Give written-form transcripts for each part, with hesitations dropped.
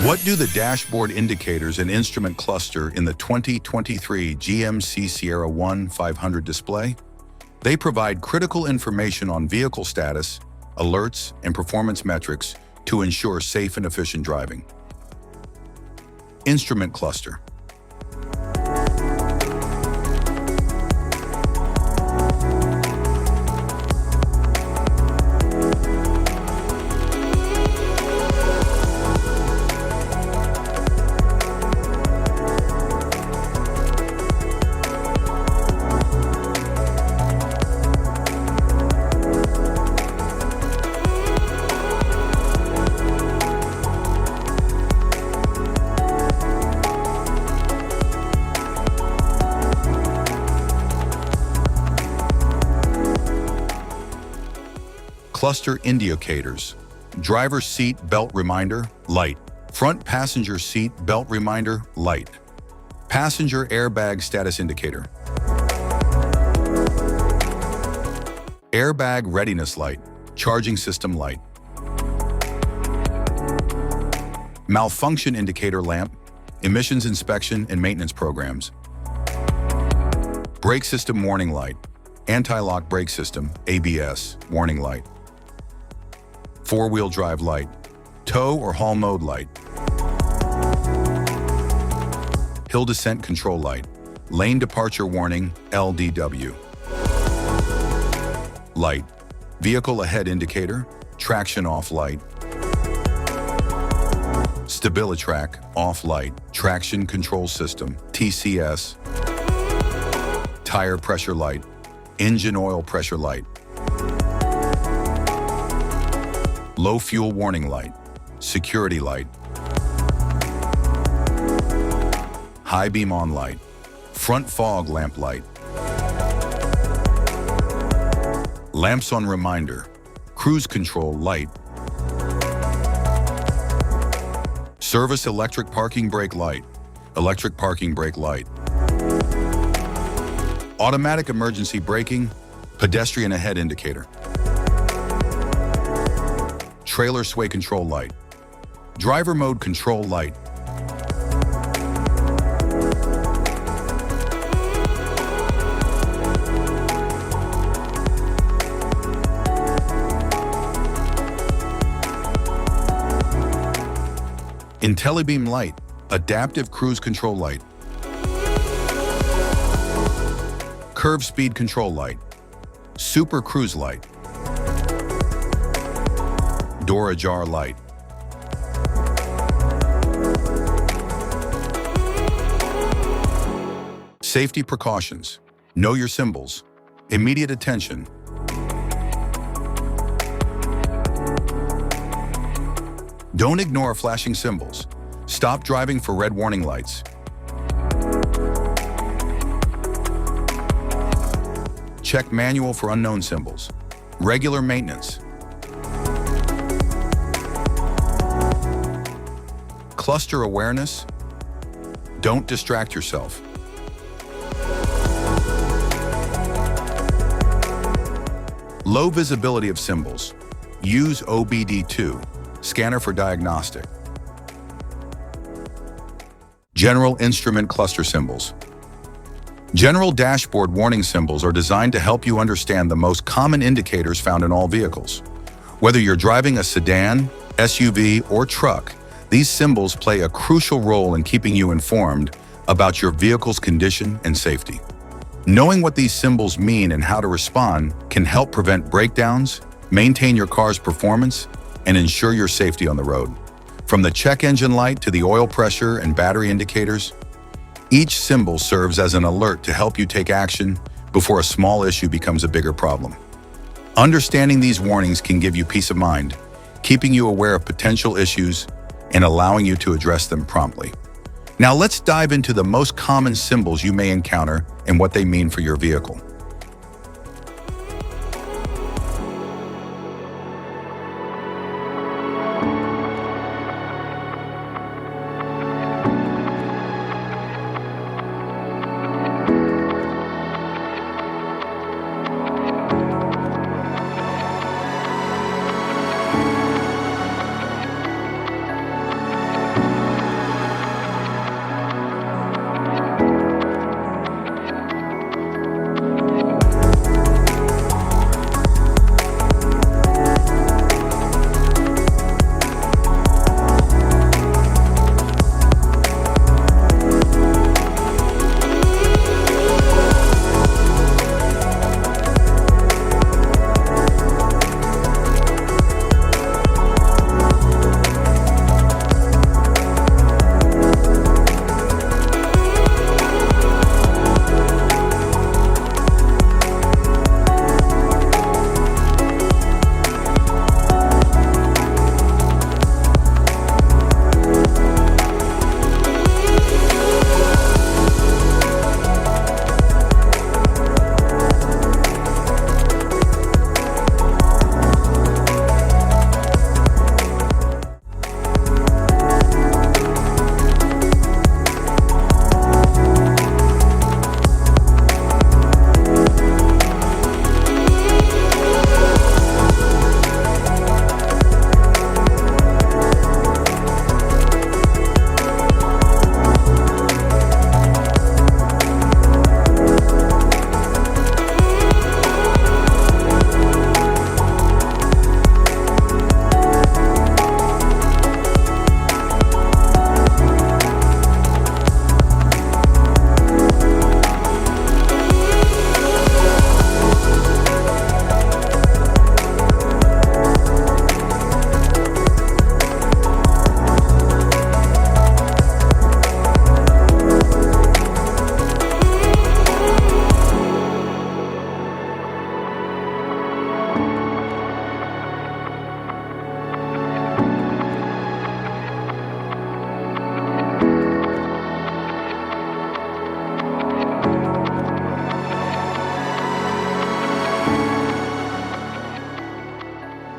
What do the dashboard indicators and instrument cluster in the 2023 GMC Sierra1500 display? They provide critical information on vehicle status, alerts, and performance metrics to ensure safe and efficient driving. Instrument cluster. Cluster indicators. Driver seat belt reminder, light. Front passenger seat belt reminder, light. Passenger airbag status indicator. Airbag readiness light. Charging system light. Malfunction indicator lamp. Emissions inspection and maintenance programs. Brake system warning light. Anti-lock brake system, ABS, warning light. Four-wheel drive light, tow or haul mode light, hill descent control light, lane departure warning, LDW. Light, vehicle ahead indicator, traction off light, StabiliTrak off light, traction control system, TCS, tire pressure light, engine oil pressure light, low fuel warning light, security light, high beam on light, front fog lamp light, lamps on reminder, cruise control light, service electric parking brake light, electric parking brake light, automatic emergency braking, pedestrian ahead indicator, trailer sway control light, driver mode control light, IntelliBeam light, adaptive cruise control light, curve speed control light, super cruise light, door ajar light, safety precautions, know your symbols, immediate attention, don't ignore flashing symbols, stop driving for red warning lights, check manual for unknown symbols, regular maintenance, cluster awareness, don't distract yourself. Low visibility of symbols, use OBD2, scanner for diagnostic. General instrument cluster symbols. General dashboard warning symbols are designed to help you understand the most common indicators found in all vehicles. Whether you're driving a sedan, SUV, or truck, these symbols play a crucial role in keeping you informed about your vehicle's condition and safety. Knowing what these symbols mean and how to respond can help prevent breakdowns, maintain your car's performance, and ensure your safety on the road. From the check engine light to the oil pressure and battery indicators, each symbol serves as an alert to help you take action before a small issue becomes a bigger problem. Understanding these warnings can give you peace of mind, keeping you aware of potential issues and allowing you to address them promptly. Now let's dive into the most common symbols you may encounter and what they mean for your vehicle.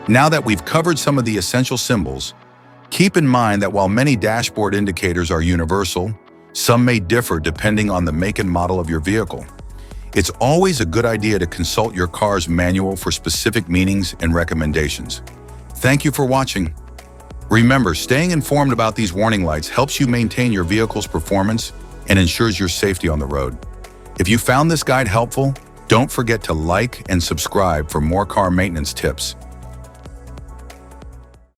Now that we've covered some of the essential symbols, keep in mind that while many dashboard indicators are universal, some may differ depending on the make and model of your vehicle. It's always a good idea to consult your car's manual for specific meanings and recommendations. Thank you for watching. Remember, staying informed about these warning lights helps you maintain your vehicle's performance and ensures your safety on the road. If you found this guide helpful, don't forget to like and subscribe for more car maintenance tips.